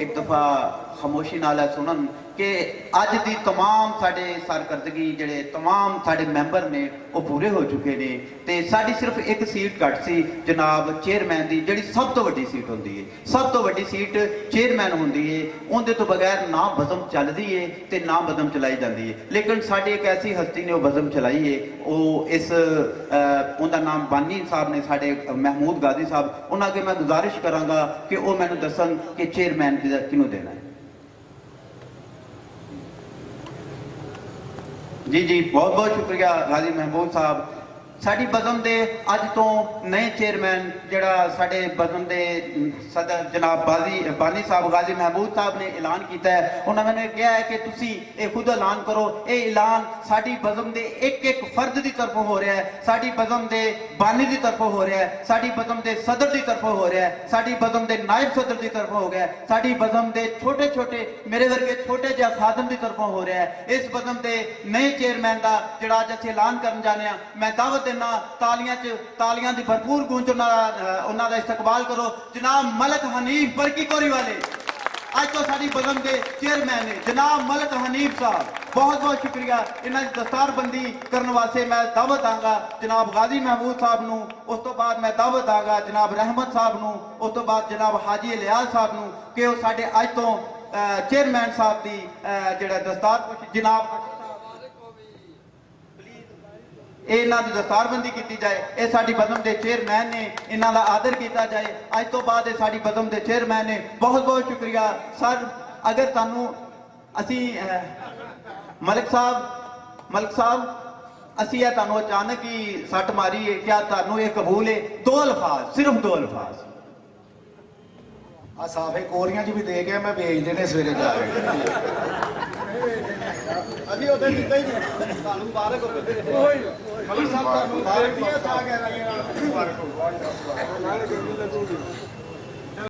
एक दफ़ा खामोशी नाल सुनन कि अज की तमाम साढ़े सरकर्दगी जड़े तमाम साढ़े मैंबर ने वो पूरे हो चुके ने ते साड़ी सिर्फ एक सीट घट सी जनाब चेयरमैन की जी सब तो वड्डी सीट होंदी है, सब तो वड्डी सीट चेयरमैन होंदी है। उनके तो बगैर ना बज़म चलती है तो ना बज़म चलाई जाती है। लेकिन साड़ी एक ऐसी हस्ती ने वो बज़म चलाई है, वो इस उनका नाम बानी साहब ने साढ़े महमूद गाजी साहब, उन्होंने अगे मैं गुजारिश कराँगा कि वो मैनू दसन कि चेयरमैन किनू देना है। जी जी बहुत बहुत शुक्रिया गाजी महबूब साहब। साड़ी बज़म के अज तो नए चेयरमैन जड़ा साढ़े बज़म के सदर जनाब बानी साहब गाजी महबूब साहब ने ऐलान किया है। उन्होंने मैंने कहा है कि तुसी ये खुद ऐलान करो, ये ऐलान साड़ी बज़म के एक एक फर्द की तरफों हो रहा है, साड़ी बज़म के बानी की तरफों हो रहा है, साड़ी बज़म के सदर की तरफों हो रहा है, साड़ी बज़म के नायब सदर की तरफों हो गया, साड़ी बज़म के छोटे छोटे मेरे वर्गे छोटे जहा खादम की तरफों हो रहा है। इस बज़म के नए चेयरमैन का जड़ा अज असीं ऐलान कर जाने मैं दावत तालियां दी भरपूर गूंज उन्हां दा इस्तकबाल करो। जनाब मलक हनीफ बरकी कोरी वाले अज तो साड़ी बज़म के चेयरमैन ने जनाब मलक हनीफ साहब, बहुत बहुत शुक्रिया। इन्हां दी दस्तारबंदी करने वास्ते मैं दावत आंगा जनाब गाजी महमूद साहब नूं, उस तो बाद मैं दावत आंगा जनाब रहमत साहब नूं, उस तो बाद जनाब हाजी इलियास साहब नूं कि वो साडे अज तो चेयरमैन साहब दी जिहड़ा दस्तार जनाब इन्हों की दस्तारबंदी की जाए। ये साड़ी बज़म के चेयरमैन ने, इन्हों का आदर किया जाए। अज तो बाद ये साड़ी बज़म के चेयरमैन ने, बहुत बहुत शुक्रिया सर। अगर तुहानू असी मलिक साहब असी तुहानू अचानक ही सट मारी है, क्या तुहानू ये कबूल है? दो अल्फाज, सिर्फ दो अल्फाज आ साफे कोरियां च भी दे गया, मैं भेज देने सवेरे जा